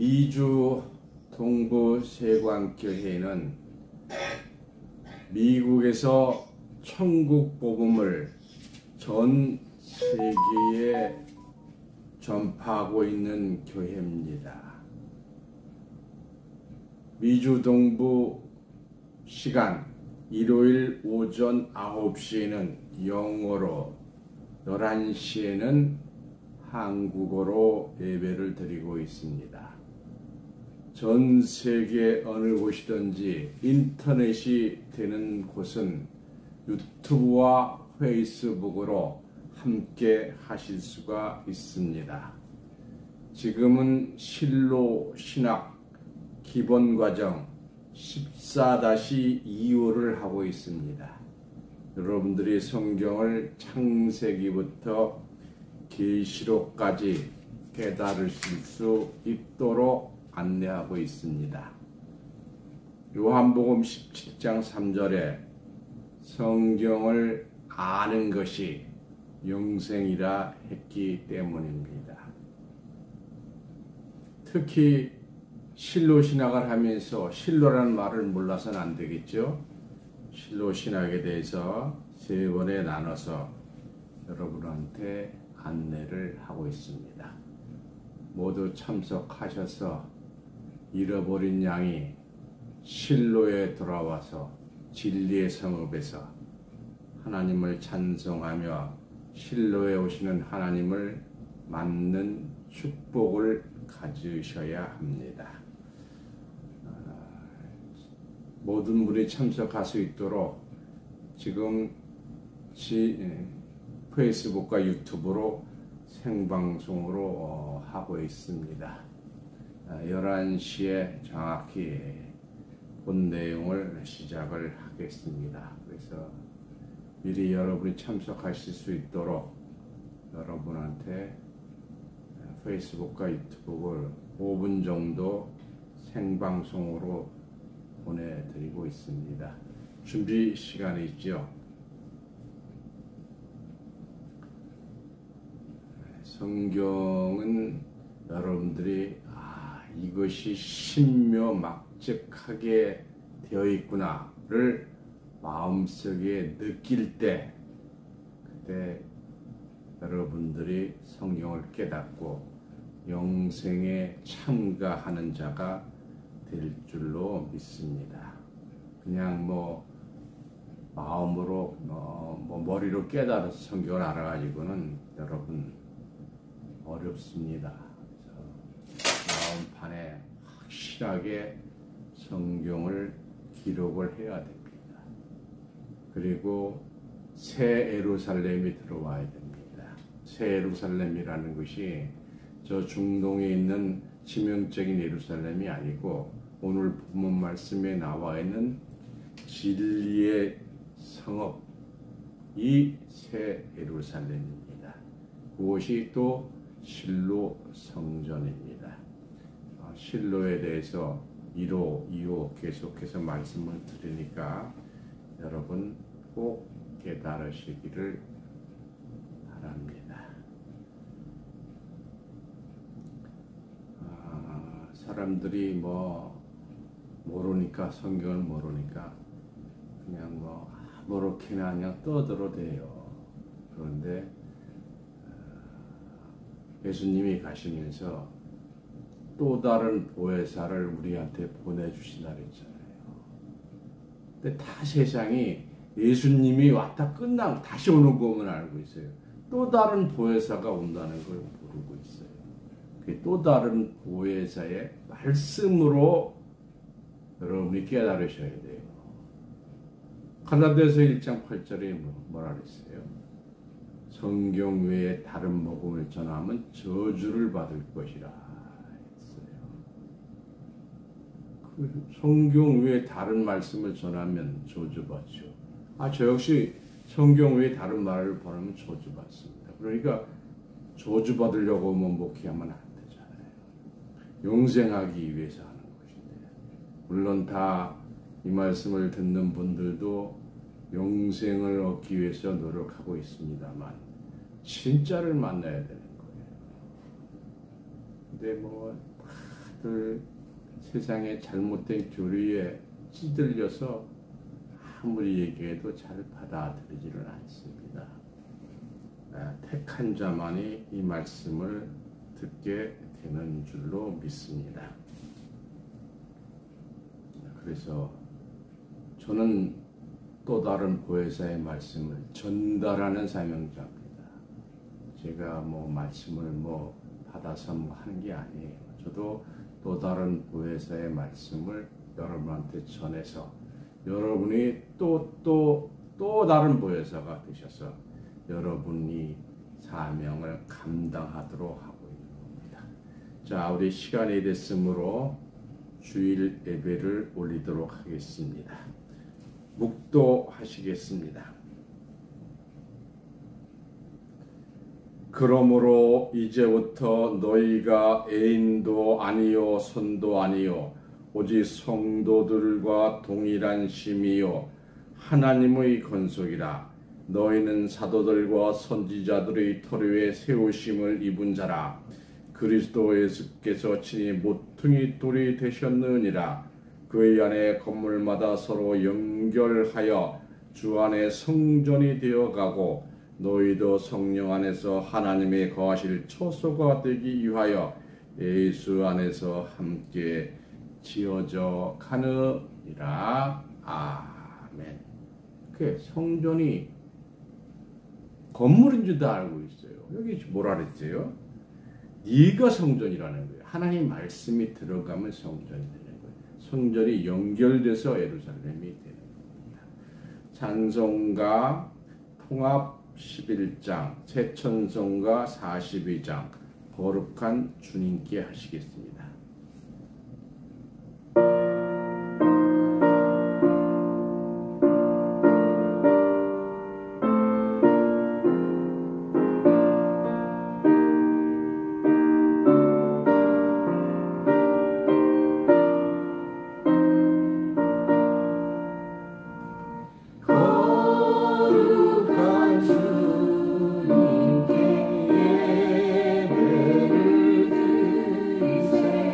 미주 동부세관교회는 미국에서 천국 복음을 전 세계에 전파하고 있는 교회입니다. 미주 동부 시간 일요일 오전 9시에는 영어로, 11시에는 한국어로 예배를 드리고 있습니다. 전 세계 어느 곳이든지 인터넷이 되는 곳은 유튜브와 페이스북으로 함께 하실 수가 있습니다. 지금은 실로 신학 기본과정 14-2호를 하고 있습니다. 여러분들이 성경을 창세기부터 계시록까지 깨달으실 수 있도록 안내하고 있습니다. 요한복음 17장 3절에 성경을 아는 것이 영생이라 했기 때문입니다. 특히 실로 신학을 하면서 실로라는 말을 몰라서는 안 되겠죠. 실로 신학에 대해서 3번에 나눠서 여러분한테 안내를 하고 있습니다. 모두 참석하셔서 잃어버린 양이 실로에 돌아와서 진리의 성읍에서 하나님을 찬송하며 실로에 오시는 하나님을 맞는 축복을 가지셔야 합니다. 모든 분이 참석할 수 있도록 지금 페이스북과 유튜브로 생방송으로 하고 있습니다. 11시에 정확히 본 내용을 시작을 하겠습니다. 그래서 미리 여러분이 참석하실 수 있도록 여러분한테 페이스북과 유튜브를 5분 정도 생방송으로 보내드리고 있습니다. 준비 시간이 있죠. 성경은 여러분들이 이것이 신묘막측하게 되어 있구나를 마음속에 느낄 때, 그때 여러분들이 성경을 깨닫고 영생에 참가하는 자가 될 줄로 믿습니다. 그냥 마음으로 머리로 깨달아서 성경을 알아가지고는 여러분 어렵습니다. 마음판에 확실하게 성경을 기록을 해야 됩니다. 그리고 새 예루살렘이 들어와야 됩니다. 새 예루살렘이라는 것이 저 중동에 있는 치명적인 예루살렘이 아니고 오늘 본문 말씀에 나와 있는 진리의 성읍, 이 새 예루살렘입니다. 그것이 또 실로 성전입니다. 실로에 대해서 1호, 2호 계속해서 말씀을 드리니까 여러분 꼭 깨달으시기를 바랍니다. 사람들이 모르니까, 성경을 모르니까 그냥 아무렇게나 그냥 떠들어대요. 그런데 예수님이 가시면서 또 다른 보혜사를 우리한테 보내주시다 그랬잖아요. 근데 다 세상이 예수님이 왔다 끝나고 다시 오는 것만 알고 있어요. 또 다른 보혜사가 온다는 걸 모르고 있어요. 그 또 다른 보혜사의 말씀으로 여러분이 깨달으셔야 돼요. 갈라디아서 1장 8절에 뭐라 그랬어요? 성경 외에 다른 복음을 전하면 저주를 받을 것이라 했어요. 성경 외에 다른 말씀을 전하면 저주받죠. 저 역시 성경 외에 다른 말을 전하면 저주받습니다. 그러니까 저주받으려고 목회하면 안 되잖아요. 영생하기 위해서 하는 것인데, 물론 다 이 말씀을 듣는 분들도 영생을 얻기 위해서 노력하고 있습니다만 진짜를 만나야 되는 거예요. 근데 그 세상의 잘못된 교리에 찌들려서 아무리 얘기해도 잘 받아들이지를 않습니다. 택한 자만이 이 말씀을 듣게 되는 줄로 믿습니다. 그래서 저는 또 다른 보혜사의 말씀을 전달하는 사명자입니다. 제가 말씀을 받아서 하는 게 아니에요. 저도 또 다른 보혜사의 말씀을 여러분한테 전해서 여러분이 또 다른 보혜사가 되셔서 여러분이 사명을 감당하도록 하고 있는 겁니다. 자, 우리 시간이 됐으므로 주일 예배를 올리도록 하겠습니다. 묵도하시겠습니다. 그러므로 이제부터 너희가 애인도 아니요 손도 아니요 오직 성도들과 동일한 심이요 하나님의 건속이라. 너희는 사도들과 선지자들의 터리 위에 세우심을 입은 자라. 그리스도 예수께서 친히 모퉁이 돌이 되셨느니라. 그의 안에 건물마다 서로 연결하여 주 안에 성전이 되어가고 너희도 성령 안에서 하나님의 거하실 처소가 되기 위하여 예수 안에서 함께 지어져 가느니라. 아멘. 그 성전이 건물인 줄도 알고 있어요. 여기 뭐라 그랬어요? 네가 성전이라는 거예요. 하나님 말씀이 들어가면 성전이 되는 거예요. 성전이 연결돼서 예루살렘이 되는 겁니다. 찬송가 통합 11장, 새천성가 42장, 거룩한 주님께 하시겠습니다. 주님께 예배를 드리세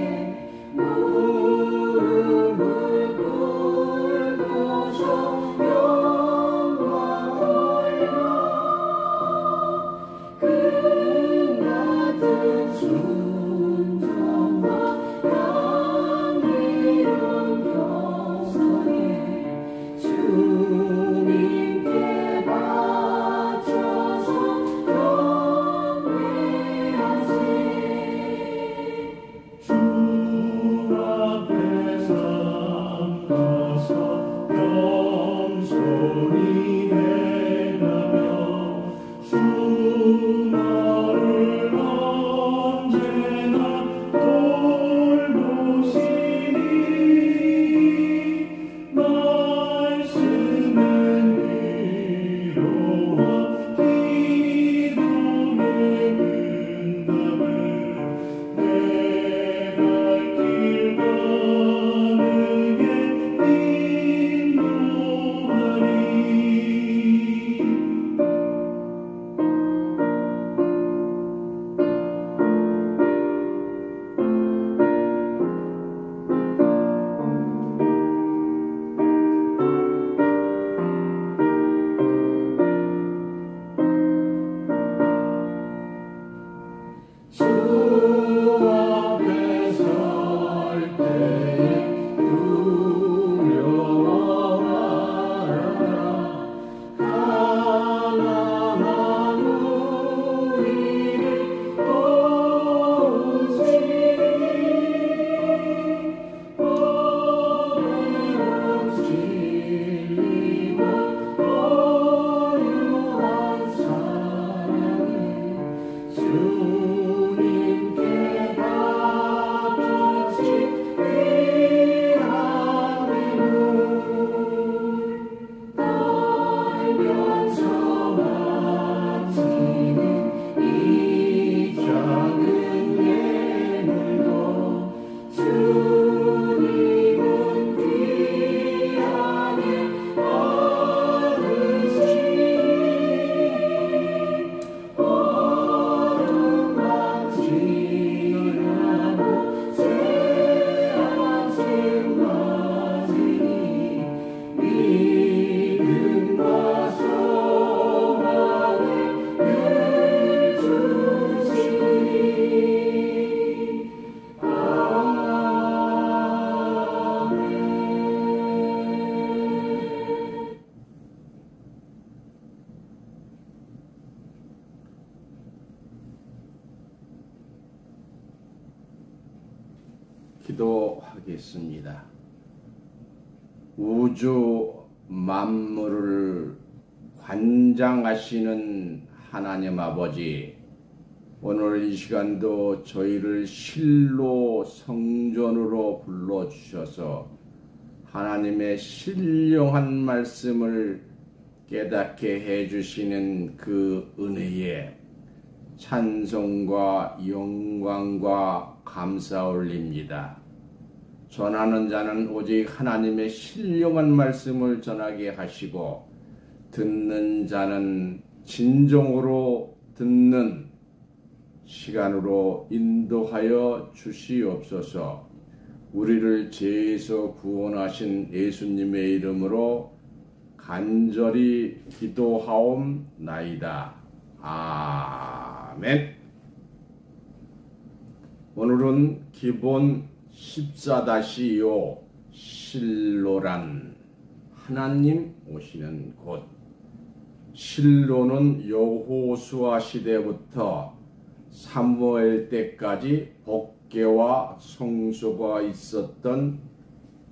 기도하겠습니다. 우주 만물을 관장하시는 하나님 아버지, 오늘 이 시간도 저희를 실로 성전으로 불러주셔서 하나님의 신령한 말씀을 깨닫게 해주시는 그 은혜에 찬송과 영광과 감사 올립니다. 전하는 자는 오직 하나님의 신령한 말씀을 전하게 하시고 듣는 자는 진정으로 듣는 시간으로 인도하여 주시옵소서. 우리를 죄에서 구원하신 예수님의 이름으로 간절히 기도하옵나이다. 아멘. 오늘은 기본 14-5 실로란 하나님 오시는 곳. 실로는 여호수아 시대부터 사무엘 때까지 복개와 성소가 있었던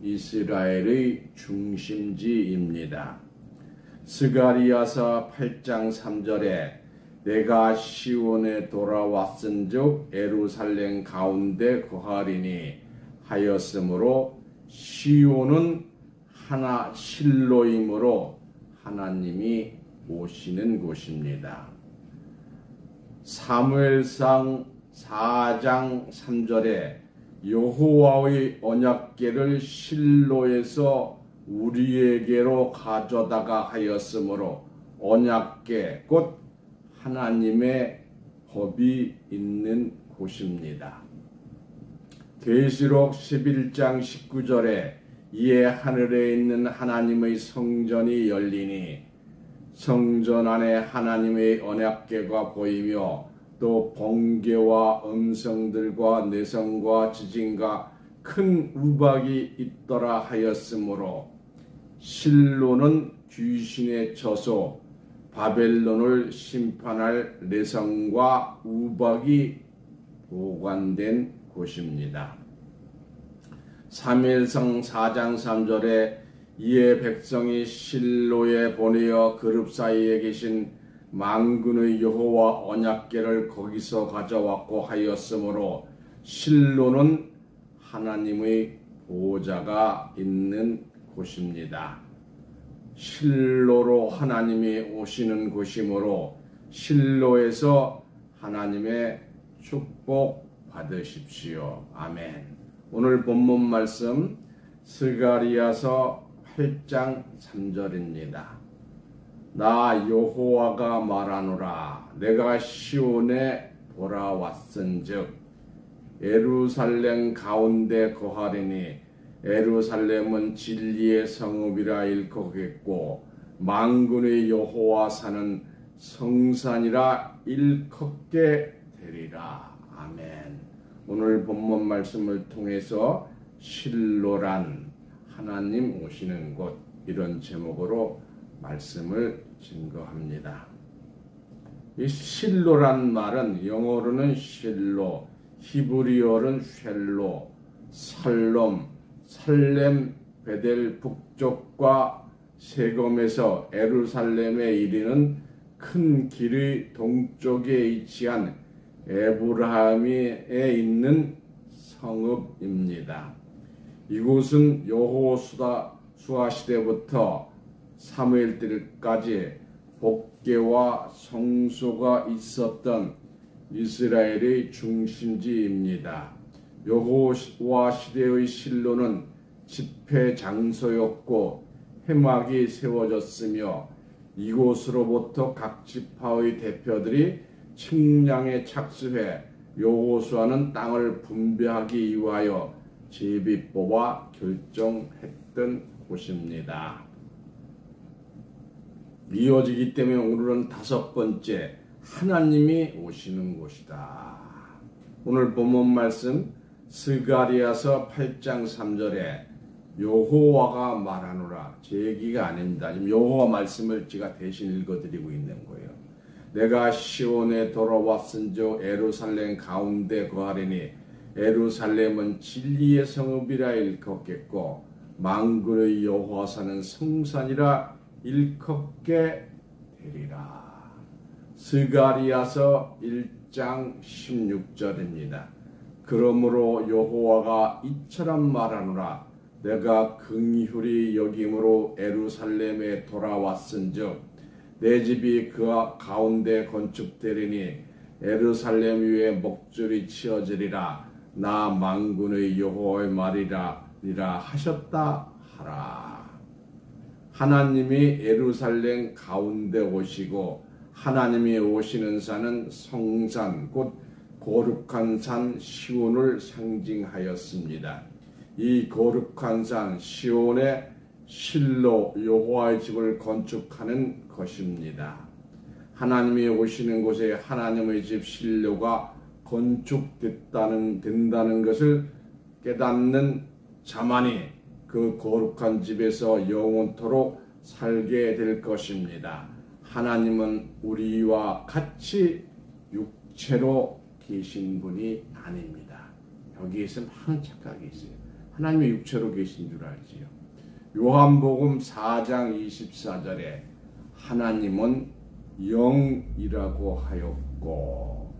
이스라엘의 중심지입니다. 스가리야서 8장 3절에 내가 시온에 돌아왔은즉 예루살렘 가운데 거하리니 하였으므로 시온은 하나 실로이므로 하나님이 오시는 곳입니다. 사무엘상 4장 3절에 여호와의 언약궤를 실로에서 우리에게로 가져다가 하였으므로 언약궤 곧 하나님의 법이 있는 곳입니다. 계시록 11장 19절에 이에 하늘에 있는 하나님의 성전이 열리니 성전 안에 하나님의 언약궤가 보이며 또 번개와 음성들과 내성과 지진과 큰 우박이 있더라 하였으므로 실로는 귀신의 처소 바벨론을 심판할 내성과 우박이 보관된 곳입니다. 사무엘상 4장 3절에 이에 백성이 실로에 보내어 그룹 사이에 계신 만군의 여호와 언약궤를 거기서 가져왔고 하였으므로 실로는 하나님의 보좌가 있는 곳입니다. 실로로 하나님이 오시는 곳이므로 실로에서 하나님의 축복 받으십시오. 아멘. 오늘 본문 말씀 스가리야서 8장 3절입니다. 나 여호와가 말하노라. 내가 시온에 돌아왔은즉 예루살렘 가운데 거하리니 예루살렘은 진리의 성읍이라 일컫겠고 만군의 여호와 사는 성산이라 일컫게 되리라. 아멘. 오늘 본문 말씀을 통해서 실로란 하나님 오시는 곳, 이런 제목으로 말씀을 증거합니다. 이 실로란 말은 영어로는 실로, 히브리어는 쉘로, 살렘 베델 북쪽과 세검에서 예루살렘에 이르는 큰 길의 동쪽에 위치한 에브라임에 있는 성읍입니다. 이곳은 여호수아 시대부터 사무엘 때까지 복개와 성소가 있었던 이스라엘의 중심지입니다. 여호수아 시대의 실로는 집회 장소였고 회막이 세워졌으며 이곳으로부터 각 지파의 대표들이 측량에 착수해 여호수아는 땅을 분배하기 위하여 제비 뽑아 결정했던 곳입니다. 이어지기 때문에 오늘은 5번째, 하나님이 오시는 곳이다. 오늘 본문 말씀 스가리야서 8장 3절에 여호와가 말하노라. 제 얘기가 아닙니다. 지금 여호와 말씀을 제가 대신 읽어드리고 있는 거예요. 내가 시온에 돌아왔은즉 예루살렘 가운데 거하리니 예루살렘은 진리의 성읍이라 일컫겠고 만군의 여호와사는 성산이라 일컫게 되리라. 스가리야서 1장 16절입니다. 그러므로 여호와가 이처럼 말하노라. 내가 긍휼히 여김으로 예루살렘에 돌아왔은즉 내 집이 그 가운데 건축되리니 예루살렘 위에 목줄이 치어지리라. 나 만군의 여호와의 말이라 하셨다 하라. 하나님이 예루살렘 가운데 오시고 하나님이 오시는 산은 성산 곧 거룩한 산 시온을 상징하였습니다. 이 거룩한 산 시온에 실로 여호와의 집을 건축하는 것입니다. 하나님이 오시는 곳에 하나님의 집 실로가 건축된다는 것을 깨닫는 자만이 그 거룩한 집에서 영원토록 살게 될 것입니다. 하나님은 우리와 같이 육체로 계신 분이 아닙니다. 여기에서 많은 착각이 있어요. 하나님이 육체로 계신 줄 알지요. 요한복음 4장 24절에 하나님은 영이라고 하였고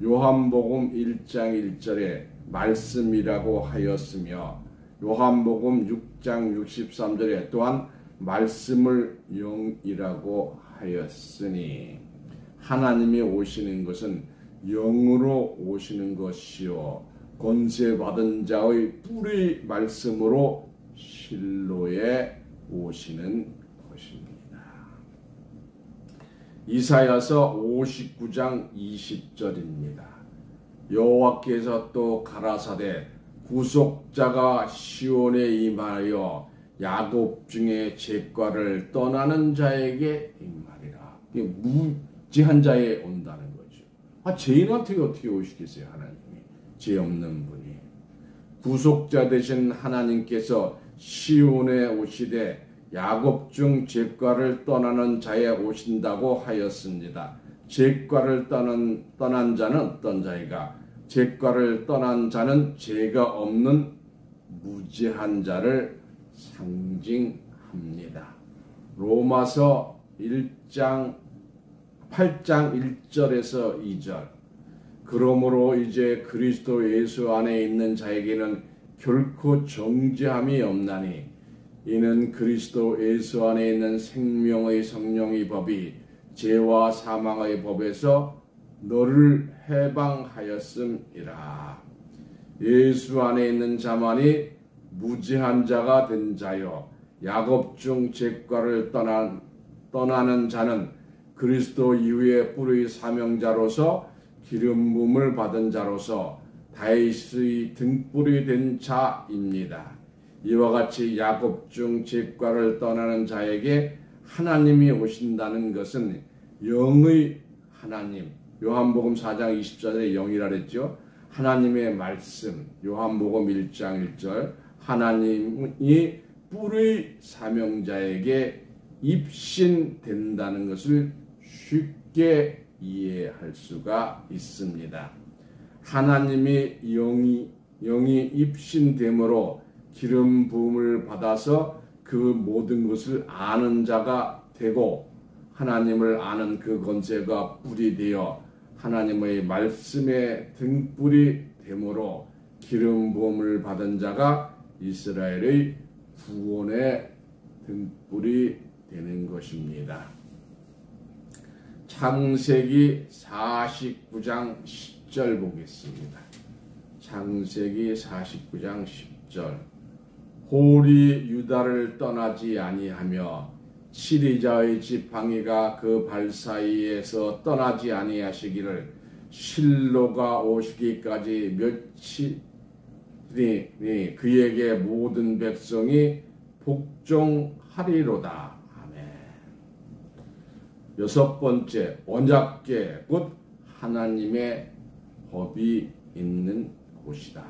요한복음 1장 1절에 말씀이라고 하였으며 요한복음 6장 63절에 또한 말씀을 영이라고 하였으니 하나님이 오시는 것은 영으로 오시는 것이요 권세받은 자의 뿌리 말씀으로 실로에 오시는 것입니다. 이사야서 59장 20절입니다. 여호와께서 또 가라사대 구속자가 시온에 임하여 야곱 중에 죄과를 떠나는 자에게 임하리라. 이게 무지한 자에 온다는 거죠. 죄인한테 어떻게 오시겠어요? 하나님이 죄 없는 분이. 구속자 되신 하나님께서 시온에 오시되 야곱 중 죄과를 떠나는 자에 오신다고 하였습니다. 죄과를 떠난 자는 어떤 자이가? 죄과를 떠난 자는 죄가 없는 무죄한 자를 상징합니다. 로마서 8장 1절에서 2절. 그러므로 이제 그리스도 예수 안에 있는 자에게는 결코 정죄함이 없나니 이는 그리스도 예수 안에 있는 생명의 성령의 법이 죄와 사망의 법에서 너를 해방하였음이라. 예수 안에 있는 자만이 무죄한 자가 된 자요 야곱 중 죄과를 떠나는 자는 그리스도 이후에 뿌리 사명자로서 기름 부음을 받은 자로서 다윗의 등불이 된 자입니다. 이와 같이 야곱 중 죄과를 떠나는 자에게 하나님이 오신다는 것은 영의 하나님, 요한복음 4장 24절에 영이라 그랬죠. 하나님의 말씀, 요한복음 1장 1절, 하나님이 뿌리 사명자에게 입신된다는 것을 쉽게 이해할 수가 있습니다. 하나님이 영이 입신됨으로 기름 부음을 받아서 그 모든 것을 아는 자가 되고 하나님을 아는 그 권세가 뿔이 되어 하나님의 말씀의 등불이 되므로 기름 부음을 받은 자가 이스라엘의 구원의 등불이 되는 것입니다. 창세기 49장 10절 보겠습니다. 창세기 49장 10절. 홀이 유다를 떠나지 아니하며 치리자의 지팡이가 그 발 사이에서 떠나지 아니하시기를 실로가 오시기까지 며칠이니 그에게 모든 백성이 복종하리로다. 아멘. 여섯 번째, 언약궤 곧 하나님의 법이 있는 곳이다.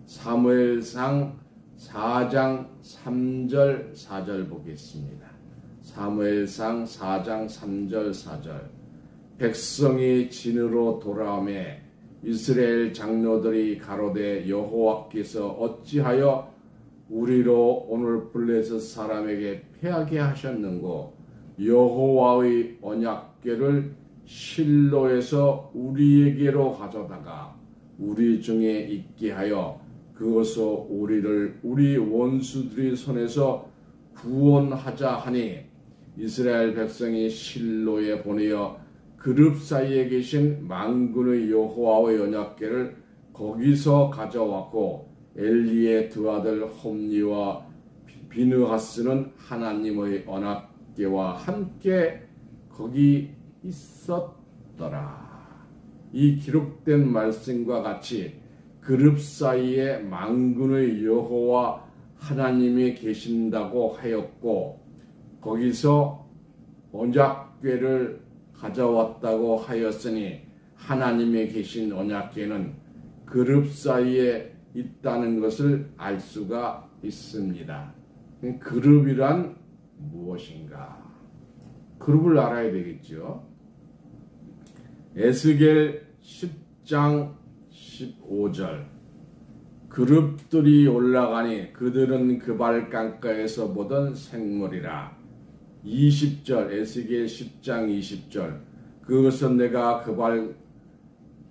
사무엘상 4장 3절 4절 보겠습니다. 사무엘상 4장 3절 4절. 백성이 진으로 돌아오매 이스라엘 장로들이 가로되 여호와께서 어찌하여 우리로 오늘 블레셋 사람에게 패하게 하셨는고 여호와의 언약궤를 실로에서 우리에게로 가져다가 우리 중에 있게 하여 그것을 우리를 우리 원수들의 손에서 구원하자 하니 이스라엘 백성이 실로에 보내어 그룹 사이에 계신 만군의 여호와의 언약궤를 거기서 가져왔고 엘리의 두 아들 홈리와 비느하스는 하나님의 언약궤와 함께 거기 있었더라. 이 기록된 말씀과 같이 그룹 사이에 만군의 여호와 하나님이 계신다고 하였고 거기서 언약궤를 가져왔다고 하였으니 하나님이 계신 언약궤는 그룹 사이에 있다는 것을 알 수가 있습니다. 그룹이란 무엇인가? 그룹을 알아야 되겠죠. 에스겔 10장 15절 그룹들이 올라가니 그들은 그발 강가에서 보던 생물이라. 20절 에스겔 10장 20절 그것은 내가 그발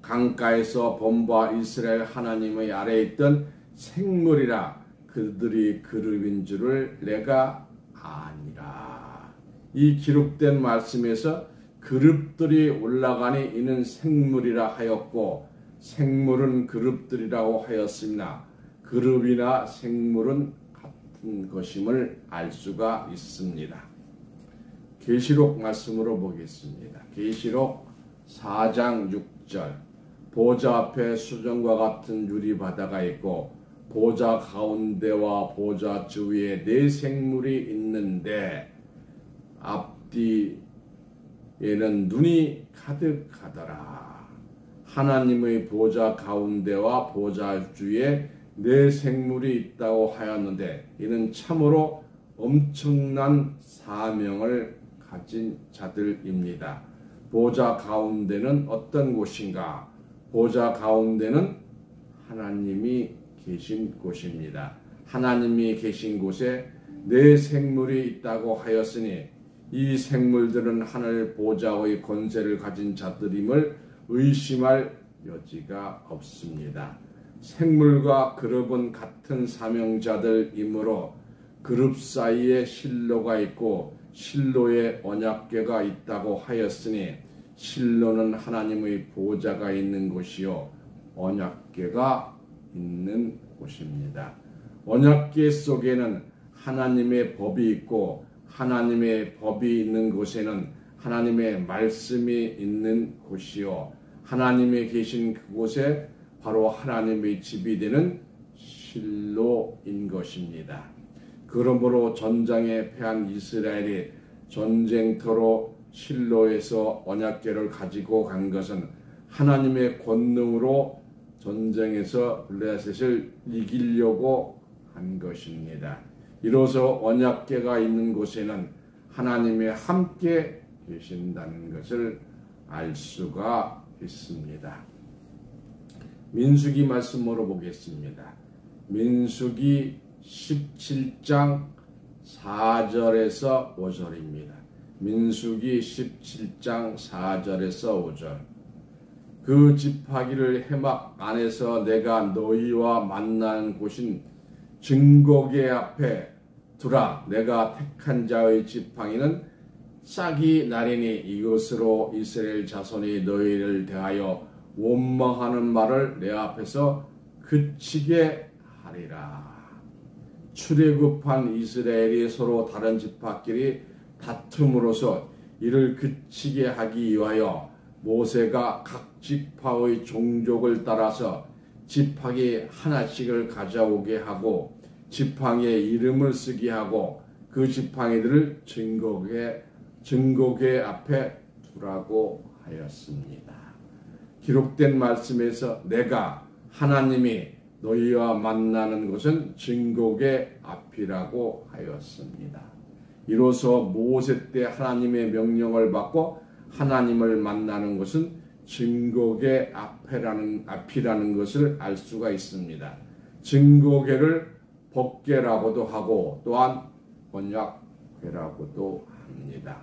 강가에서 본 바 이스라엘 하나님의 아래에 있던 생물이라. 그들이 그룹인 줄을 내가 아니라. 이 기록된 말씀에서 그룹들이 올라가니 이는 생물이라 하였고 생물은 그룹들이라고 하였으나 그룹이나 생물은 같은 것임을 알 수가 있습니다. 계시록 말씀으로 보겠습니다. 계시록 4장 6절 보좌 앞에 수정과 같은 유리바다가 있고 보좌 가운데와 보좌 주위에 네 생물이 있는데 앞뒤에는 눈이 가득하더라. 하나님의 보좌 가운데와 보좌 주위에 네 생물이 있다고 하였는데 이는 참으로 엄청난 사명을 가진 자들입니다. 보좌 가운데는 어떤 곳인가? 보좌 가운데는 하나님이 계신 곳입니다. 하나님이 계신 곳에 네 생물이 있다고 하였으니 이 생물들은 하늘 보좌의 권세를 가진 자들임을 의심할 여지가 없습니다. 생물과 그룹은 같은 사명자들이므로 그룹 사이에 실로가 있고 실로에 언약궤가 있다고 하였으니 실로는 하나님의 보좌가 있는 곳이요 언약궤가 있는 곳입니다. 언약궤 속에는 하나님의 법이 있고 하나님의 법이 있는 곳에는 하나님의 말씀이 있는 곳이요 하나님이 계신 그곳에 바로 하나님의 집이 되는 실로인 것입니다. 그러므로 전장에 패한 이스라엘이 전쟁터로 실로에서 언약궤를 가지고 간 것은 하나님의 권능으로 전쟁에서 블레셋을 이기려고 한 것입니다. 이로써 언약궤가 있는 곳에는 하나님이 함께 계신다는 것을 알 수가 있습니다. 민수기 말씀으로 보겠습니다. 민수기 17장 4절에서 5절입니다. 민수기 17장 4절에서 5절 그 지파기를 해막 안에서 내가 너희와 만나는 곳인 증거궤 앞에 두라. 내가 택한 자의 지팡이는 싹이 나리니 이것으로 이스라엘 자손이 너희를 대하여 원망하는 말을 내 앞에서 그치게 하리라. 출애굽한 이스라엘이 서로 다른 지파끼리 다툼으로써 이를 그치게 하기 위하여 모세가 각 지파의 종족을 따라서 지팡이 하나씩을 가져오게 하고 지팡이에 이름을 쓰게 하고 그 지팡이들을 증거궤 앞에 두라고 하였습니다. 기록된 말씀에서 내가 하나님이 너희와 만나는 곳은 증거궤 앞이라고 하였습니다. 이로써 모세 때 하나님의 명령을 받고 하나님을 만나는 곳은 증거계 앞이라는 것을 알 수가 있습니다. 증거계를 법계라고도 하고 또한 언약계라고도 합니다.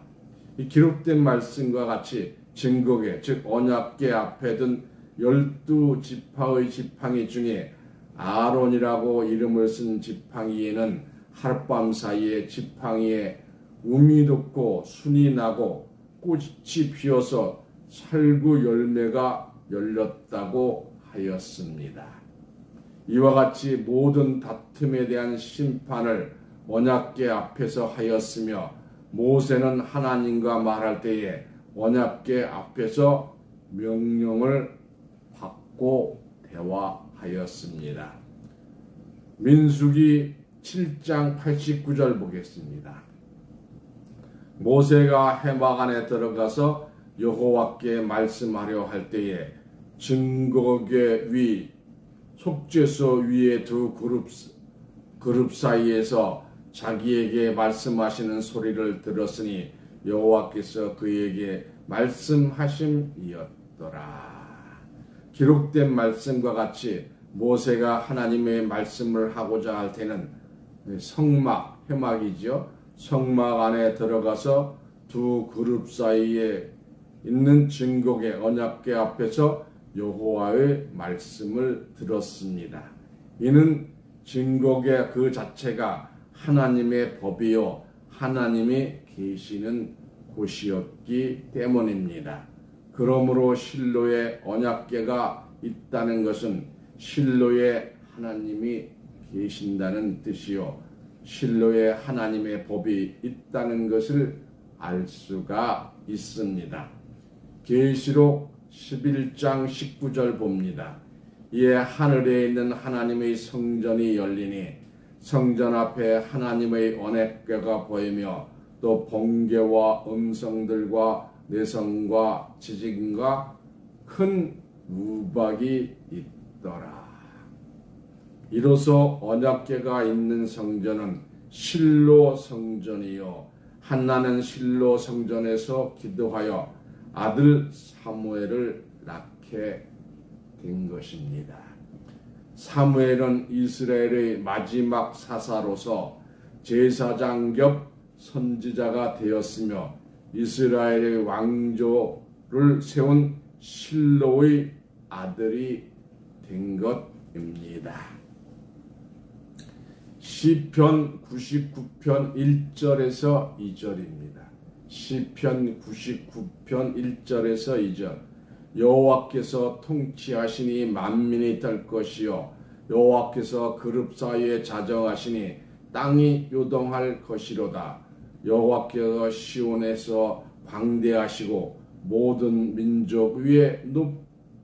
이 기록된 말씀과 같이 증거계, 즉 언약계 앞에 든 12지파의 지팡이 중에 아론이라고 이름을 쓴 지팡이에는 하룻밤 사이에 지팡이에 음이 돋고 순이 나고 꽃이 피어서 살구 열매가 열렸다고 하였습니다. 이와 같이 모든 다툼에 대한 심판을 언약궤 앞에서 하였으며 모세는 하나님과 말할 때에 언약궤 앞에서 명령을 받고 대화하였습니다. 민수기 7장 89절 보겠습니다. 모세가 회막 안에 들어가서 여호와께 말씀하려 할 때에 증거궤 위 속죄소 위에 두 그룹 사이에서 자기에게 말씀하시는 소리를 들었으니 여호와께서 그에게 말씀하심이었더라. 기록된 말씀과 같이 모세가 하나님의 말씀을 하고자 할 때는 성막, 회막이죠. 성막 안에 들어가서 두 그룹 사이에 있는 증거궤 언약궤 앞에서 여호와의 말씀을 들었습니다. 이는 증거궤 그 자체가 하나님의 법이요 하나님이 계시는 곳이었기 때문입니다. 그러므로 실로에 언약궤가 있다는 것은 실로에 하나님이 계신다는 뜻이요 실로에 하나님의 법이 있다는 것을 알 수가 있습니다. 계시록 11장 19절 봅니다. 이에 하늘에 있는 하나님의 성전이 열리니 성전 앞에 하나님의 언약궤가 보이며 또 번개와 음성들과 내성과 지진과 큰 우박이 있더라. 이로써 언약궤가 있는 성전은 실로 성전이요 한나는 실로 성전에서 기도하여 아들 사무엘을 낳게 된 것입니다. 사무엘은 이스라엘의 마지막 사사로서 제사장 겸 선지자가 되었으며 이스라엘의 왕조를 세운 실로의 아들이 된 것입니다. 시편 99편 1절에서 2절입니다. 시편 99편 1절에서 2절 여호와께서 통치하시니 만민이 될 것이요 여호와께서 그룹 사이에 자정하시니 땅이 요동할 것이로다. 여호와께서 시온에서 광대하시고 모든 민족 위에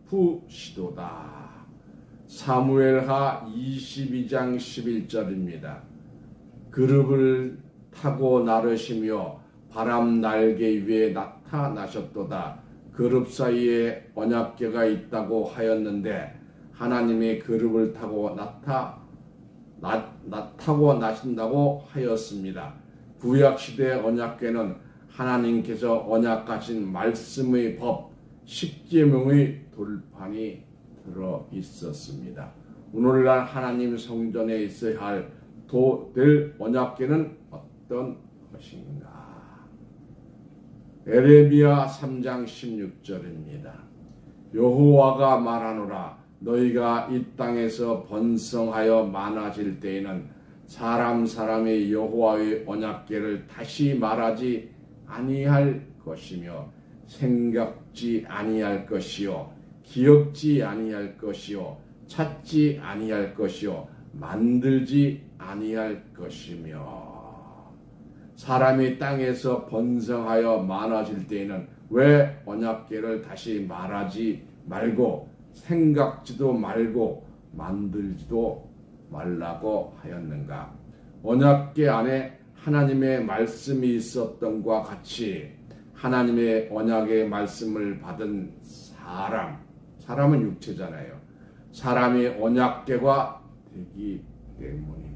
높으시도다. 사무엘하 22장 11절입니다. 그룹을 타고 나르시며 바람 날개 위에 나타나셨도다. 그룹 사이에 언약궤가 있다고 하였는데 하나님이 그룹을 타고 나신다고 하였습니다. 구약시대 언약궤는 하나님께서 언약하신 말씀의 법, 십계명의 돌판이 들어 있었습니다. 오늘날 하나님 성전에 있어야 될 언약궤는 어떤 것인가? 에레미야 3장 16절입니다. 여호와가 말하노라 너희가 이 땅에서 번성하여 많아질 때에는 사람이 여호와의 언약궤를 다시 말하지 아니할 것이며 생각지 아니할 것이요 기억지 아니할 것이요 찾지 아니할 것이요 만들지 아니할 것이며 사람이 땅에서 번성하여 많아질 때에는 왜 언약궤를 다시 말하지 말고 생각지도 말고 만들지도 말라고 하였는가? 언약궤 안에 하나님의 말씀이 있었던과 같이 하나님의 언약의 말씀을 받은 사람은 육체잖아요. 사람이 언약궤가 되기 때문입니다.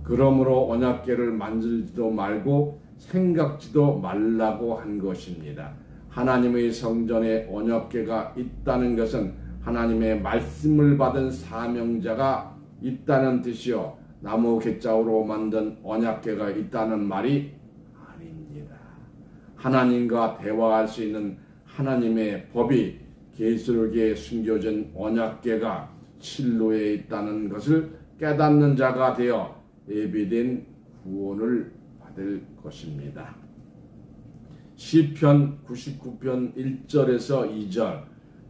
그러므로 언약궤를 만들지도 말고 생각지도 말라고 한 것입니다. 하나님의 성전에 언약궤가 있다는 것은 하나님의 말씀을 받은 사명자가 있다는 뜻이요, 나무 곶자로 만든 언약궤가 있다는 말이 아닙니다. 하나님과 대화할 수 있는 하나님의 법이 계시록에 숨겨진 언약궤가 실로에 있다는 것을 깨닫는 자가 되어 예비된 구원을 받을 것입니다. 시편 99편 1절에서 2절,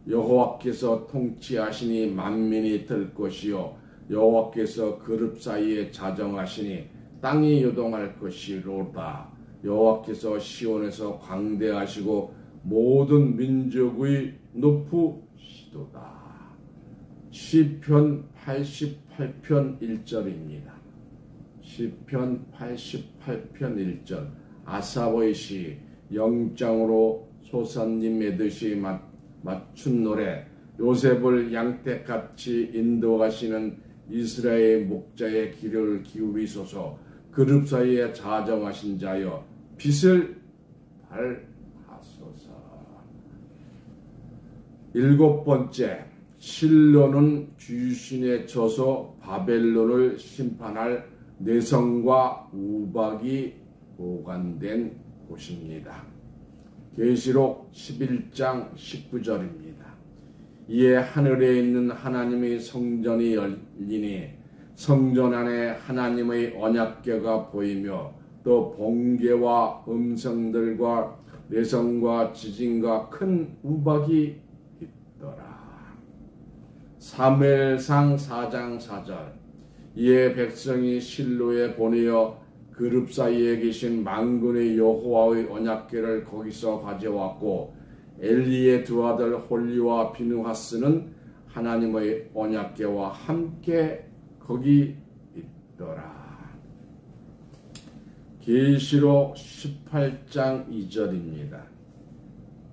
여호와께서 통치하시니 만민이 들 것이요 여호와께서 그룹 사이에 자정하시니 땅이 요동할 것이로다. 여호와께서 시온에서 광대하시고 모든 민족의 높으시도다. 시편 88편 1절입니다. 시편 88편 1절, 아사보의 시, 영장으로 소사님 매듯이 맞춘 노래, 요셉을 양떼같이 인도하시는 이스라엘 목자의 귀를 기울이소서. 그룹 사이에 자정하신 자여 빛을 발하소서. 일곱 번째, 실로는 귀신에 져서 바벨론을 심판할 내성과 우박이 보관된 곳입니다. 계시록 11장 19절입니다. 이에 하늘에 있는 하나님의 성전이 열리니 성전 안에 하나님의 언약궤가 보이며 또 번개와 음성들과 내성과 지진과 큰 우박이 있더라. 사무엘상 4장 4절, 이에 백성이 실로에 보내어 그룹 사이에 계신 만군의 여호와의 언약궤를 거기서 가져왔고 엘리의 두 아들 홀리와 비느하스는 하나님의 언약궤와 함께 거기 있더라. 계시록 18장 2절입니다.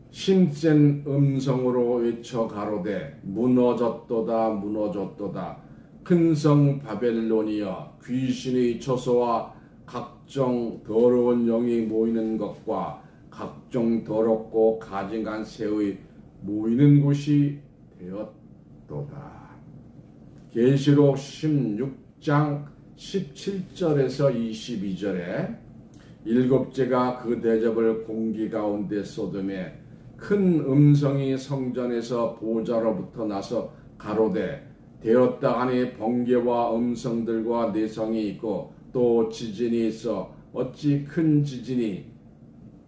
힘센 음성으로 외쳐 가로되 무너졌도다 무너졌도다. 큰 성 바벨론이여, 귀신의 처소와 각종 더러운 영이 모이는 것과 각종 더럽고 가증한 새의 모이는 곳이 되었도다. 계시록 16장 17절에서 22절에 일곱째가 그 대접을 공기 가운데 쏟음에 큰 음성이 성전에서 보좌로부터 나서 가로되 되었다 하니 번개와 음성들과 내성이 있고 또 지진이 있어 어찌 큰 지진이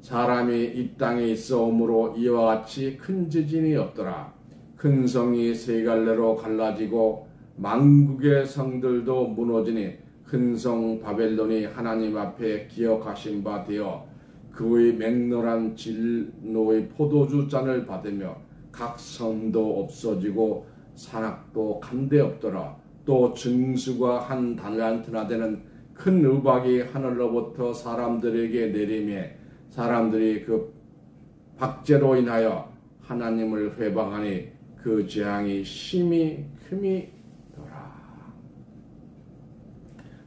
사람이 이 땅에 있어 오므로 이와 같이 큰 지진이 없더라. 큰 성이 세 갈래로 갈라지고 만국의 성들도 무너지니 큰 성 바벨론이 하나님 앞에 기억하신 바 되어 그의 맹렬한 진노의 포도주 잔을 받으며 각 성도 없어지고 산악도 간데 없더라. 또 증수가 한 달란트나 되는 큰 우박이 하늘로부터 사람들에게 내리매 사람들이 그 박제로 인하여 하나님을 회방하니 그 재앙이 심히 크미더라.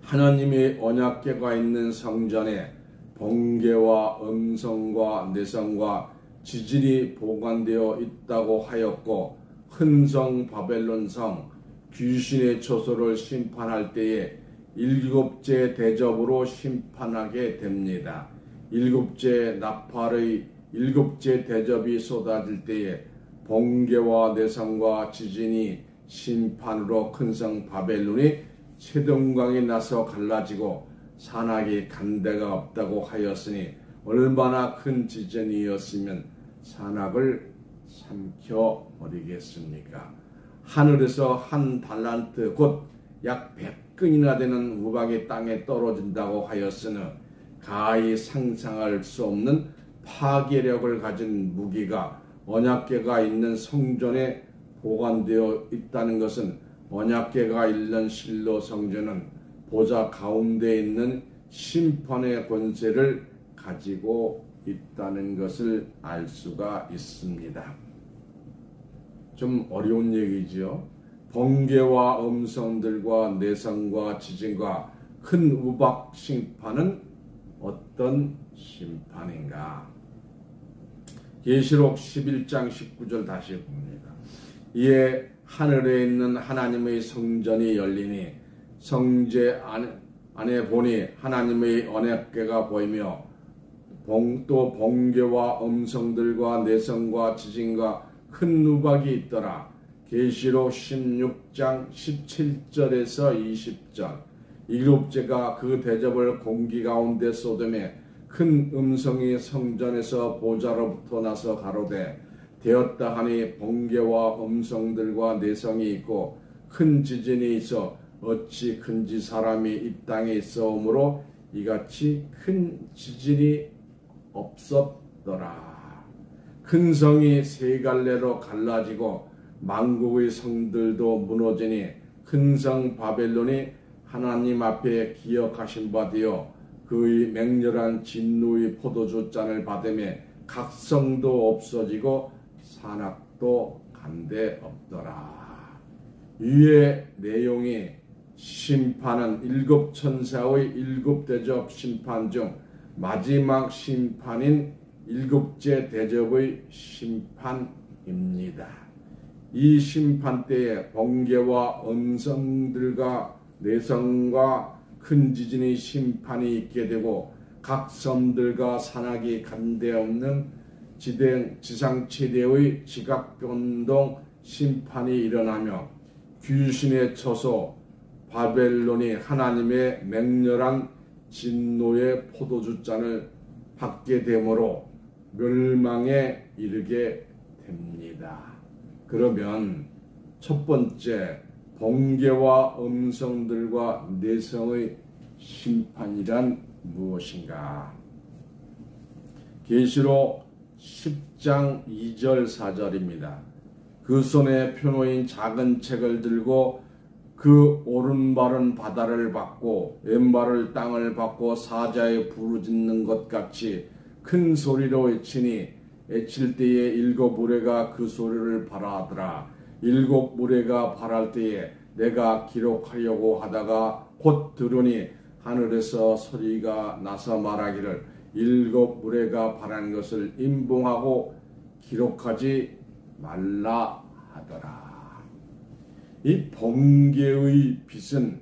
하나님의 언약궤가 있는 성전에 번개와 음성과 내성과 지진이 보관되어 있다고 하였고 큰 성 바벨론 성 귀신의 처소를 심판할 때에 일곱째 대접으로 심판하게 됩니다. 일곱째 나팔의 일곱째 대접이 쏟아질 때에 번개와 내성과 지진이 심판으로 큰 성 바벨론이 세동강이 나서 갈라지고 산악이 간데가 없다고 하였으니 얼마나 큰 지진이었으면 산악을 삼켜버리겠습니까? 하늘에서 한 달란트 곧 약 100근이나 되는 우박이 땅에 떨어진다고 하였으니 가히 상상할 수 없는 파괴력을 가진 무기가 언약궤가 있는 성전에 보관되어 있다는 것은 언약궤가 있는 실로 성전은 보좌 가운데 있는 심판의 권세를 가지고 있다는 것을 알 수가 있습니다. 좀 어려운 얘기지요. 번개와 음성들과 내성과 지진과 큰 우박 심판은 어떤 심판인가? 계시록 11장 19절 다시 봅니다. 이에 하늘에 있는 하나님의 성전이 열리니 성제 안에 보니 하나님의 언약궤가 보이며 또 번개와 음성들과 내성과 지진과 큰 누박이 있더라. 계시록 16장 17절에서 20절. 일곱째가 그 대접을 공기 가운데 쏟음에 큰 음성이 성전에서 보좌로부터 나서 가로되 되었다 하니 번개와 음성들과 내성이 있고 큰 지진이 있어 어찌 큰지 사람이 이 땅에 있어오므로 이같이 큰 지진이 없었더라. 큰 성이 세 갈래로 갈라지고 만국의 성들도 무너지니 큰 성 바벨론이 하나님 앞에 기억하신 바 되어 그의 맹렬한 진노의 포도주 잔을 받으며 각 성도 없어지고 산악도 간데 없더라. 위의 내용이 심판은 일곱 천사의 일곱 대접 심판 중 마지막 심판인 일곱째 대접의 심판입니다. 이 심판 때에 번개와 음성들과 내성과 큰 지진의 심판이 있게 되고 각 섬들과 산악이 간데 없는 지상 최대의 지각 변동 심판이 일어나며 귀신의 처소 바벨론이 하나님의 맹렬한 진노의 포도주 잔을 받게 되므로 멸망에 이르게 됩니다. 그러면 첫 번째 번개와 음성들과 내성의 심판이란 무엇인가? 계시록 10장 2절 4절입니다. 그 손에 펴놓인 작은 책을 들고 그 오른발은 바다를 받고 왼발을 땅을 받고 사자에 부르짖는 것 같이 큰 소리로 외치니 외칠 때에 일곱 무리가 그 소리를 발하더라. 일곱 무리가 발할 때에 내가 기록하려고 하다가 곧 들으니 하늘에서 소리가 나서 말하기를 일곱 무리가 발한 것을 임봉하고 기록하지 말라 하더라. 이 번개의 빛은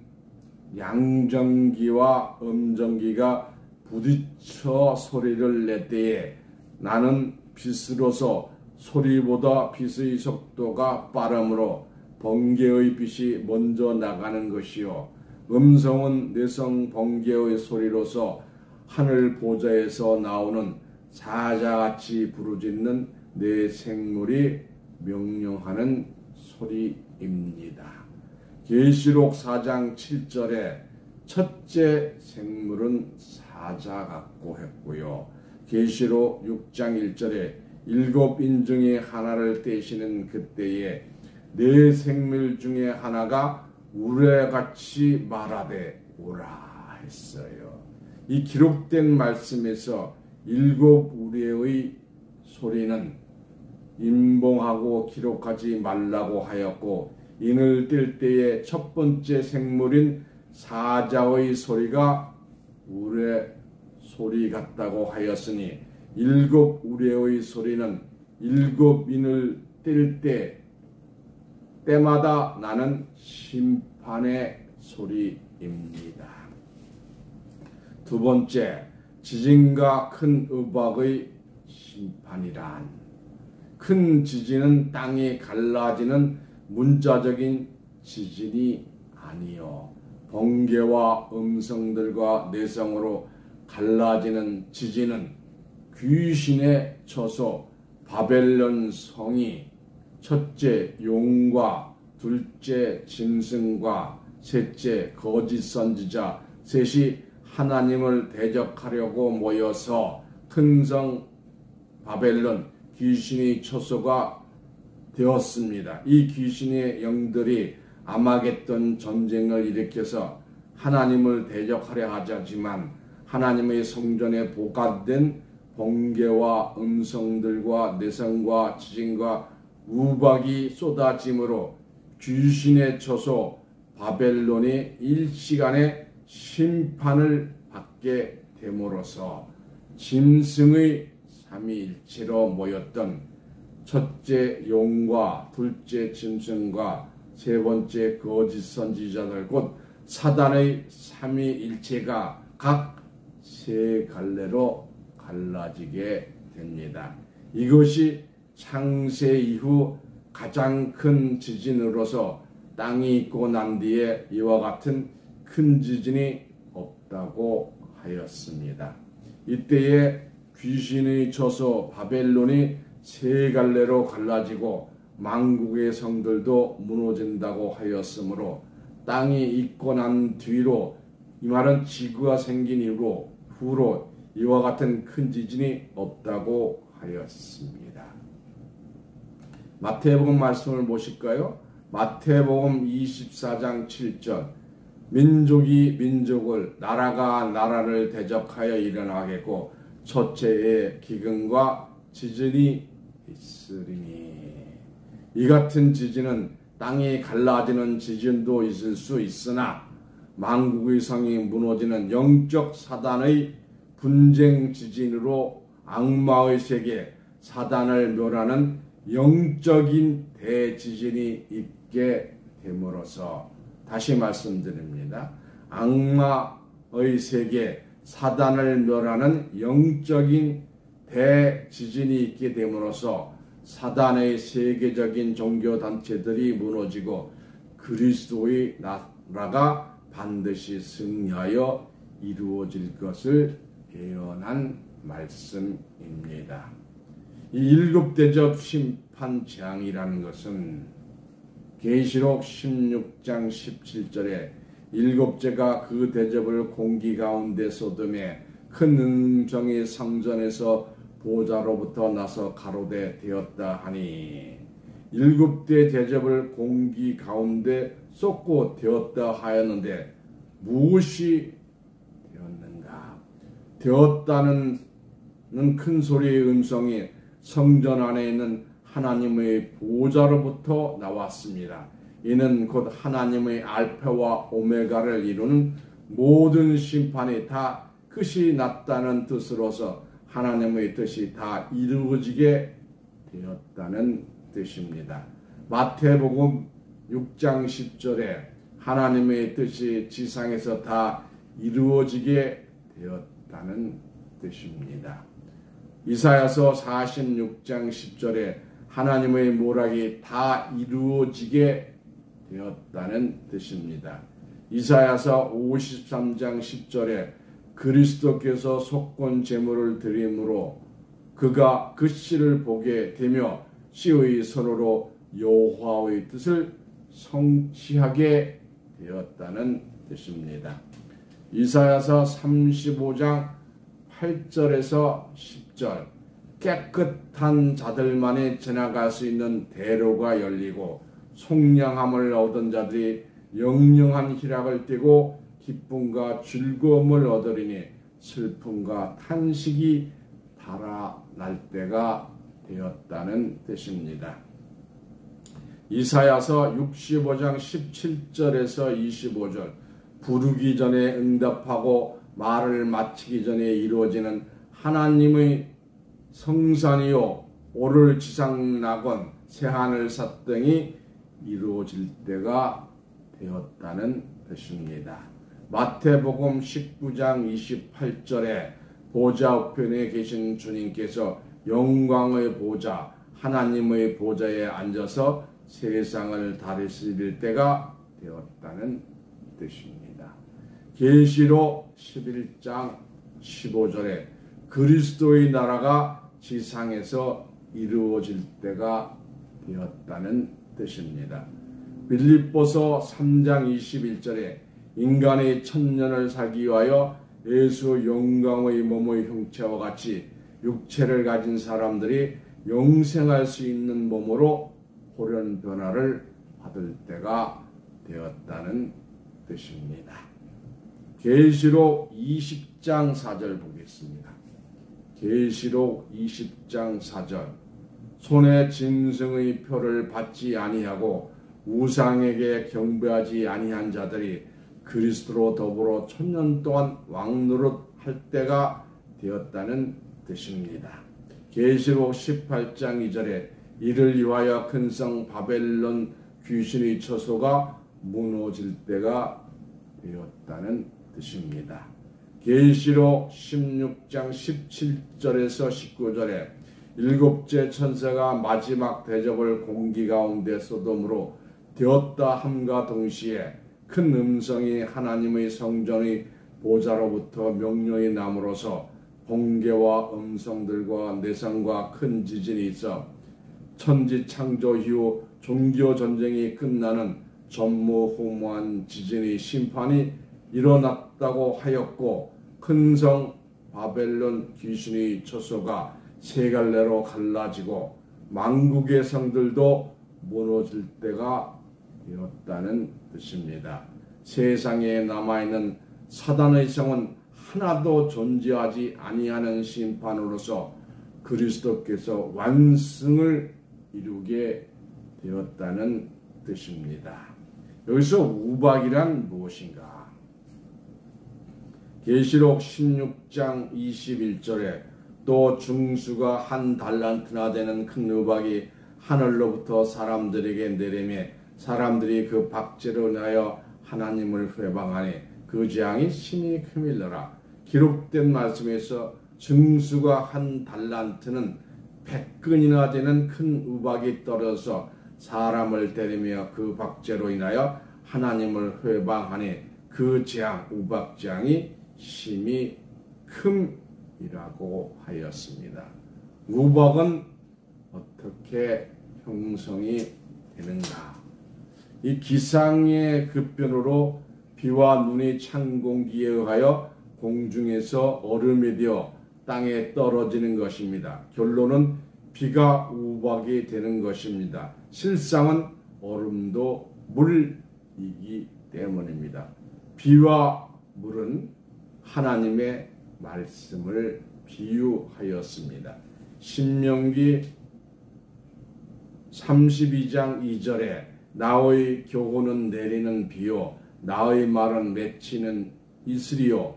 양정기와 음정기가 부딪혀 소리를 낼 때에 나는 빛으로서 소리보다 빛의 속도가 빠르므로 번개의 빛이 먼저 나가는 것이요 음성은 내성 번개의 소리로서 하늘 보좌에서 나오는 사자같이 부르짖는 내 생물이 명령하는 소리입니다. 계시록 4장 7절에 첫째 생물은 사자 같고 했고요. 계시록 6장 1절에 일곱 인 중에 하나를 떼시는 그때에 네 생물 중에 하나가 우레같이 말하되 오라 했어요. 이 기록된 말씀에서 일곱 우레의 소리는 임봉하고 기록하지 말라고 하였고 인을 뗄 때에 첫 번째 생물인 사자의 소리가 우레 소리 같다고 하였으니 일곱 우레의 소리는 일곱 인을 뗄 때마다 나는 심판의 소리입니다. 두 번째, 지진과 큰 우박의 심판이란 큰 지진은 땅이 갈라지는 문자적인 지진이 아니요 번개와 음성들과 내성으로 갈라지는 지진은 귀신의 처소 바벨론 성이 첫째 용과 둘째 짐승과 셋째 거짓 선지자 셋이 하나님을 대적하려고 모여서 큰 성 바벨론 귀신의 처소가 되었습니다. 이 귀신의 영들이 아마겟돈 전쟁을 일으켜서 하나님을 대적하려 하지만 하나님의 성전에 보관된 번개와 음성들과 내성과 지진과 우박이 쏟아짐으로 귀신의 처소 바벨론이 일시간에 심판을 받게 됨으로써 짐승의 삼위일체로 모였던 첫째 용과 둘째 짐승과 세 번째 거짓 선지자들 곧 사단의 삼위일체가 각 세 갈래로 갈라지게 됩니다. 이것이 창세 이후 가장 큰 지진으로서 땅이 있고 난 뒤에 이와 같은 큰 지진이 없다고 하였습니다. 이때에 귀신의 처소 바벨론이 세 갈래로 갈라지고 만국의 성들도 무너진다고 하였으므로 땅이 있고 난 뒤로, 이 말은 지구가 생긴 후로 이와 같은 큰 지진이 없다고 하였습니다. 마태복음 말씀을 보실까요? 마태복음 24장 7절 민족이 민족을, 나라가 나라를 대적하여 일어나겠고 첫째에 기근과 지진이 있으리니. 이 같은 지진은 땅이 갈라지는 지진도 있을 수 있으나 만국의 성이 무너지는 영적 사단의 분쟁 지진으로 악마의 세계, 사단을 멸하는 영적인 대지진이 있게 됨으로써, 다시 말씀드립니다. 악마의 세계, 사단을 멸하는 영적인 대지진이 있게 됨으로써 사단의 세계적인 종교단체들이 무너지고 그리스도의 나라가 반드시 승리하여 이루어질 것을 예언한 말씀입니다. 이 일곱 대접 심판 재앙이라는 것은 계시록 16장 17절에 일곱째가 그 대접을 공기 가운데 쏟음에 큰 음성이 성전에서 보좌로부터 나서 가로되 되었다 하니, 일곱대 대접을 공기 가운데 쏟고 되었다 하였는데 무엇이 되었는가? 되었다는 큰 소리의 음성이 성전 안에 있는 하나님의 보좌로부터 나왔습니다. 이는 곧 하나님의 알파와 오메가를 이루는 모든 심판이 다 끝이 났다는 뜻으로서 하나님의 뜻이 다 이루어지게 되었다는 뜻입니다. 마태복음 6장 10절에 하나님의 뜻이 지상에서 다 이루어지게 되었다는 뜻입니다. 이사야서 46장 10절에 하나님의 모락이 다 이루어지게 되었다는 뜻입니다. 이사야서 53장 10절에 그리스도께서 속건 제물을 드림으로 그가 그 씨를 보게 되며 씨의 손으로 여호와의 뜻을 성취하게 되었다는 뜻입니다. 이사야서 35장 8절에서 10절 깨끗한 자들만이 지나갈 수 있는 대로가 열리고 속량함을 얻은 자들이 영영한 희락을 띠고 기쁨과 즐거움을 얻으리니 슬픔과 탄식이 달아날 때가 되었다는 뜻입니다. 이사야서 65장 17절에서 25절 부르기 전에 응답하고 말을 마치기 전에 이루어지는 하나님의 성산이요 오를 지상 낙원 새하늘 삿등이 이루어질 때가 되었다는 뜻입니다. 마태복음 19장 28절에 보좌 우편에 계신 주님께서 영광의 보좌 하나님의 보좌에 앉아서 세상을 다스릴 때가 되었다는 뜻입니다. 계시록 11장 15절에 그리스도의 나라가 지상에서 이루어질 때가 되었다는 뜻입니다. 빌립보서 3장 21절에 인간이 천년을 살기 위하여 예수 영광의 몸의 형체와 같이 육체를 가진 사람들이 영생할 수 있는 몸으로 호련 변화를 받을 때가 되었다는 뜻입니다. 계시록 20장 4절 보겠습니다. 계시록 20장 4절 손에 짐승의 표를 받지 아니하고 우상에게 경배하지 아니한 자들이 그리스도로 더불어 천년 동안 왕노릇할 때가 되었다는 뜻입니다. 계시록 18장 2절에 이를 위하여 큰 성 바벨론 귀신의 처소가 무너질 때가 되었다는 뜻입니다. 계시록 16장 17절에서 19절에 일곱째 천사가 마지막 대접을 공기 가운데 쏟음으로 되었다 함과 동시에 큰 음성이 하나님의 성전의 보좌로부터 명령이 남으로써 번개와 음성들과 내성과 큰 지진이 있어 천지 창조 이후 종교 전쟁이 끝나는 전무후무한 지진의 심판이 일어났다고 하였고 큰 성 바벨론 귀신의 처소가 세 갈래로 갈라지고 만국의 성들도 무너질 때가 되었다는 뜻입니다. 세상에 남아있는 사단의 성은 하나도 존재하지 아니하는 심판으로서 그리스도께서 완승을 이루게 되었다는 뜻입니다. 여기서 우박이란 무엇인가? 계시록 16장 21절에 또 중수가 한 달란트나 되는 큰 우박이 하늘로부터 사람들에게 내리매 사람들이 그 박제로 인하여 하나님을 회방하니 그 재앙이 심히 크밀더라. 기록된 말씀에서 중수가 한 달란트는 100근이나 되는 큰 우박이 떨어져서 사람을 때리며 그 박제로 인하여 하나님을 회방하니 그 재앙 우박 재앙이 심히 큼이라고 하였습니다. 우박은 어떻게 형성이 되는가? 이 기상의 급변으로 비와 눈이 찬 공기에 의하여 공중에서 얼음이 되어 땅에 떨어지는 것입니다. 결론은 비가 우박이 되는 것입니다. 실상은 얼음도 물이기 때문입니다. 비와 물은 하나님의 말씀을 비유하였습니다. 신명기 32장 2절에 나의 교훈은 내리는 비요 나의 말은 맺히는 이슬이요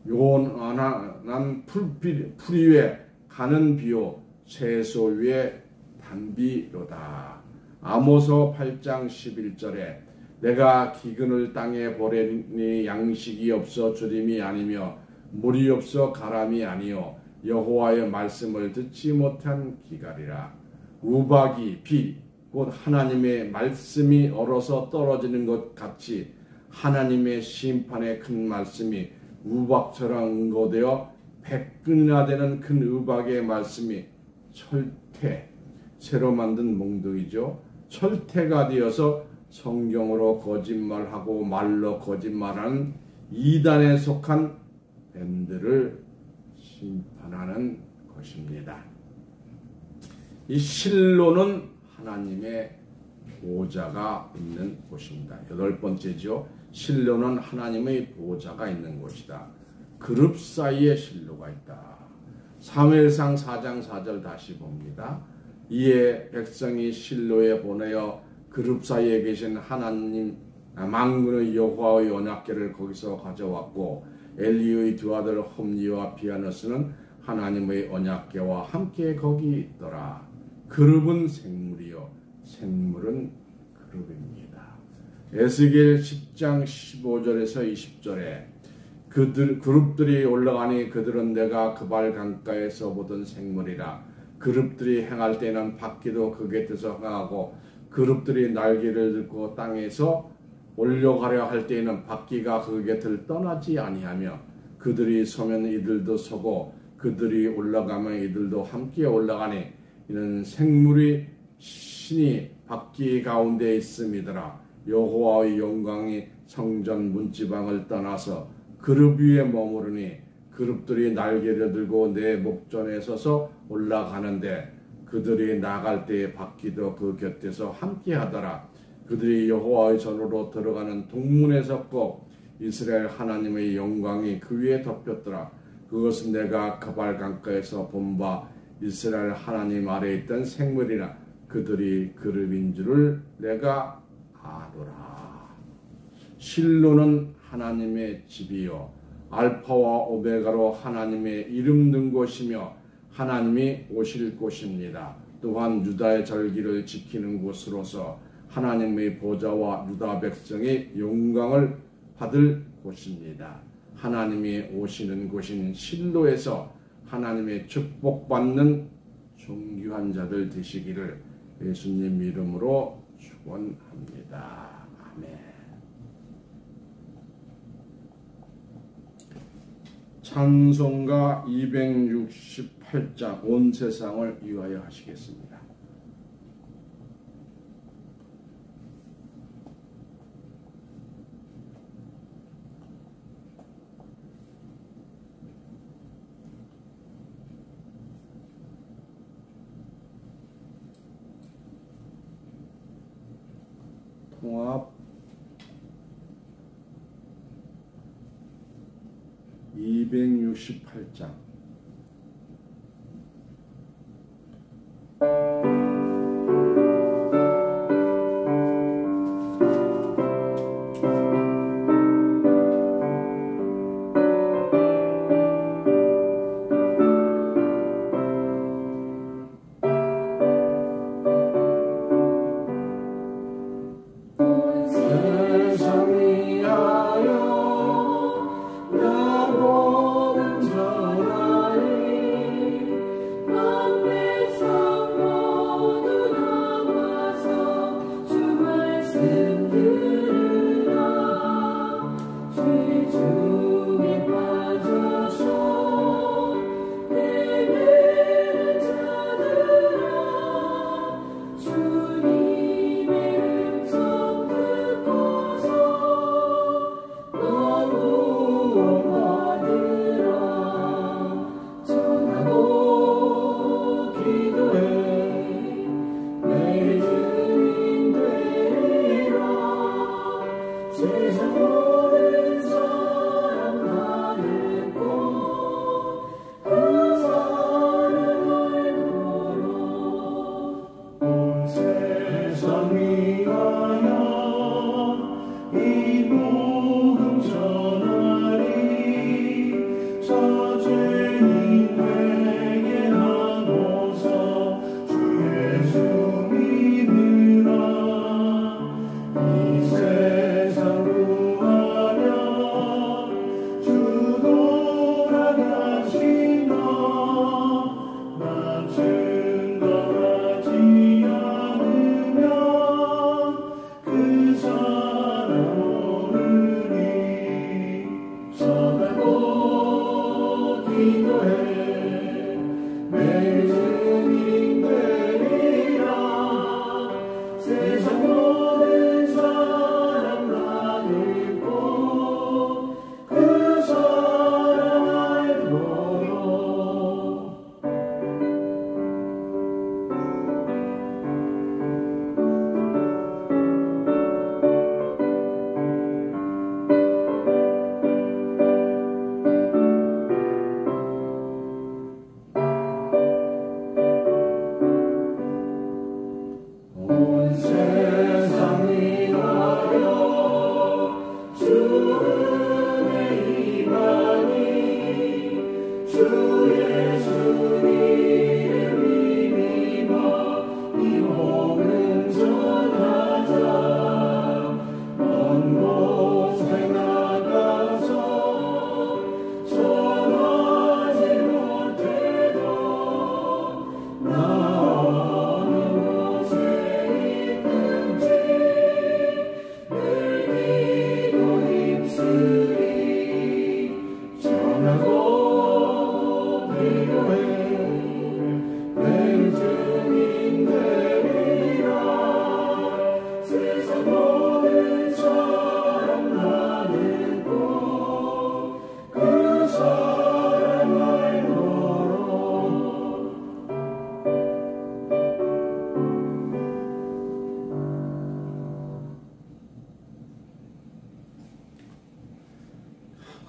요란한 풀 위에 가는 비요 채소 위에 단비로다. 아모서 8장 11절에 내가 기근을 땅에 보내니 양식이 없어 주림이 아니며 물이 없어 가람이 아니요 여호와의 말씀을 듣지 못한 기갈이라. 우박이 비 곧 하나님의 말씀이 얼어서 떨어지는 것 같이 하나님의 심판의 큰 말씀이 우박처럼 응고되어 100근이나 되는 큰 우박의 말씀이 철퇴, 새로 만든 몽둥이죠. 철퇴가 되어서 성경으로 거짓말하고 말로 거짓말하는 이단에 속한 뱀들을 심판하는 것입니다. 이 실로는 하나님의 보좌가 있는 곳입니다. 8번째죠. 실로는 하나님의 보좌가 있는 곳이다. 그룹 사이에 실로가 있다. 사무엘상 4장 4절 다시 봅니다. 이에 백성이 실로에 보내어 그룹 사이에 계신 하나님 만군의 여호와의 언약궤를 거기서 가져왔고 엘리의 두 아들 홈리와 비아너스는 하나님의 언약궤와 함께 거기 있더라. 그룹은 생물이요 생물은 그룹입니다. 에스겔 10장 15절에서 20절에 그룹들이 올라가니 그들은 내가 그발 강가에서 보던 생물이라. 그룹들이 행할 때는 바퀴도 그 곁에서 행하고 그룹들이 날개를 들고 땅에서 올려가려 할 때에는 바퀴가 그 곁을 떠나지 아니하며 그들이 서면 이들도 서고 그들이 올라가면 이들도 함께 올라가니 이는 생물이 신이 바퀴 가운데 있음이더라. 여호와의 영광이 성전 문지방을 떠나서 그룹 위에 머무르니 그룹들이 날개를 들고 내 목전에 서서 올라가는데 그들이 나갈 때에 바퀴도 그 곁에서 함께 하더라. 그들이 여호와의 전으로 들어가는 동문에 섰고 이스라엘 하나님의 영광이 그 위에 덮였더라. 그것은 내가 그발 강가에서 본 바 이스라엘 하나님 아래에 있던 생물이라. 그들이 그룹인 줄을 내가 아노라. 실로는 하나님의 집이요 알파와 오메가로 하나님의 이름 든 곳이며 하나님이 오실 곳입니다. 또한 유다의 절기를 지키는 곳으로서 하나님의 보좌와 유다 백성의 영광을 받을 곳입니다. 하나님이 오시는 곳인 실로에서 하나님의 축복받는 존귀한 자들 되시기를 예수님 이름으로 축원합니다. 아멘. 찬송가 268장 온 세상을 위하여 하시겠습니다. 통합 268장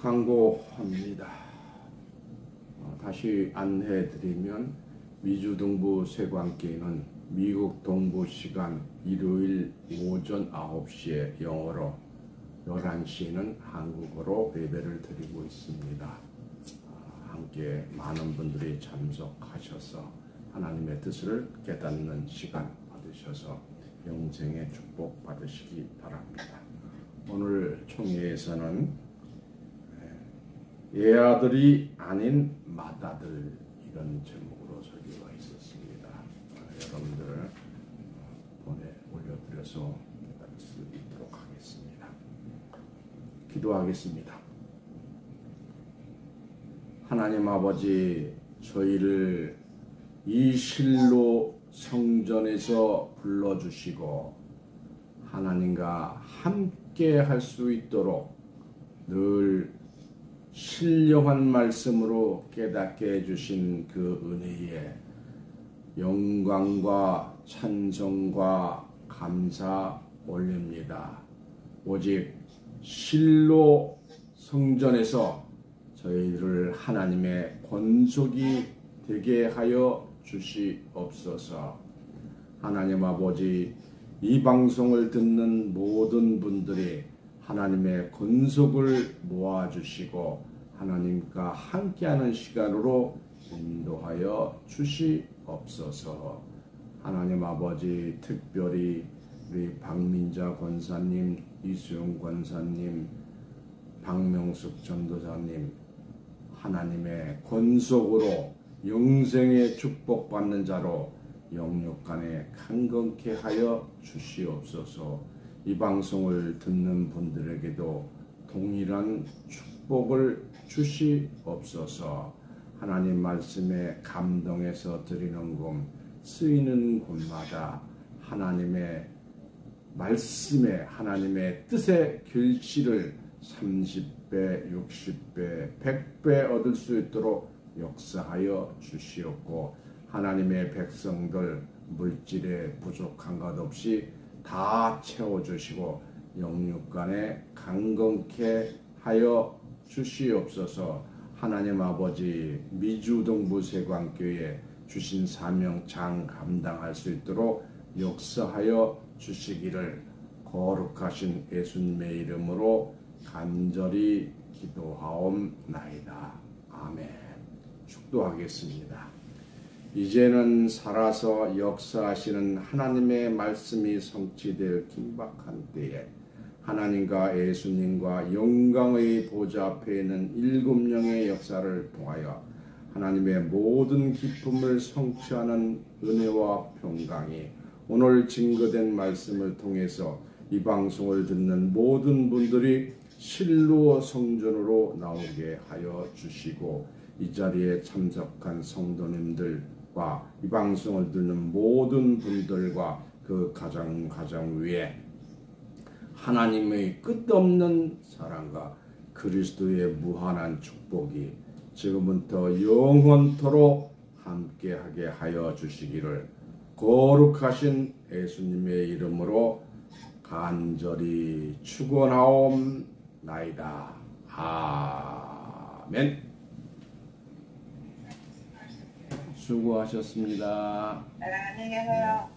광고합니다. 다시 안내해드리면 미주 동부 세관계는 미국 동부 시간 일요일 오전 9시에 영어로 11시에는 한국어로 예배를 드리고 있습니다. 함께 많은 분들이 참석하셔서 하나님의 뜻을 깨닫는 시간 받으셔서 영생의 축복 받으시기 바랍니다. 오늘 총회에서는 예아들이 아닌 맏아들 이런 제목으로 설교가 있었습니다. 여러분들 본에 올려드려서 깨달을 수 있도록 하겠습니다. 기도하겠습니다. 하나님 아버지, 저희를 이 실로 성전에서 불러주시고 하나님과 함께 할 수 있도록 늘 신령한 말씀으로 깨닫게 해주신 그 은혜에 영광과 찬송과 감사 올립니다. 오직 실로 성전에서 저희들을 하나님의 권속이 되게 하여 주시옵소서. 하나님 아버지, 이 방송을 듣는 모든 분들이 하나님의 권속을 모아주시고 하나님과 함께하는 시간으로 인도하여 주시옵소서. 하나님 아버지, 특별히 우리 박민자 권사님, 이수영 권사님, 박명숙 전도사님, 하나님의 권속으로 영생의 축복받는 자로 영육간에 강건케 하여 주시옵소서. 이 방송을 듣는 분들에게도 동일한 축복을 주시옵소서. 하나님 말씀에 감동해서 드리는 곳, 쓰이는 곳마다 하나님의 말씀에 하나님의 뜻의 결실을 30배, 60배, 100배 얻을 수 있도록 역사하여 주시옵고 하나님의 백성들 물질에 부족한 것 없이 다 채워주시고 영육간에 강건케 하여 주시옵소서. 하나님 아버지, 미주동부세관교회 주신 사명 장 감당할 수 있도록 역사하여 주시기를 거룩하신 예수님의 이름으로 간절히 기도하옵나이다. 아멘. 축도하겠습니다. 이제는 살아서 역사하시는 하나님의 말씀이 성취될 긴박한 때에 하나님과 예수님과 영광의 보좌 앞에 있는 7영의 역사를 통하여 하나님의 모든 기쁨을 성취하는 은혜와 평강이 오늘 증거된 말씀을 통해서 이 방송을 듣는 모든 분들이 실로 성전으로 나오게 하여 주시고 이 자리에 참석한 성도님들과 이 방송을 듣는 모든 분들과 그 가정 위에 하나님의 끝없는 사랑과 그리스도의 무한한 축복이 지금부터 영원토록 함께하게 하여 주시기를 거룩하신 예수님의 이름으로 간절히 축원하옵나이다. 아멘. 수고하셨습니다. 안녕히 계세요.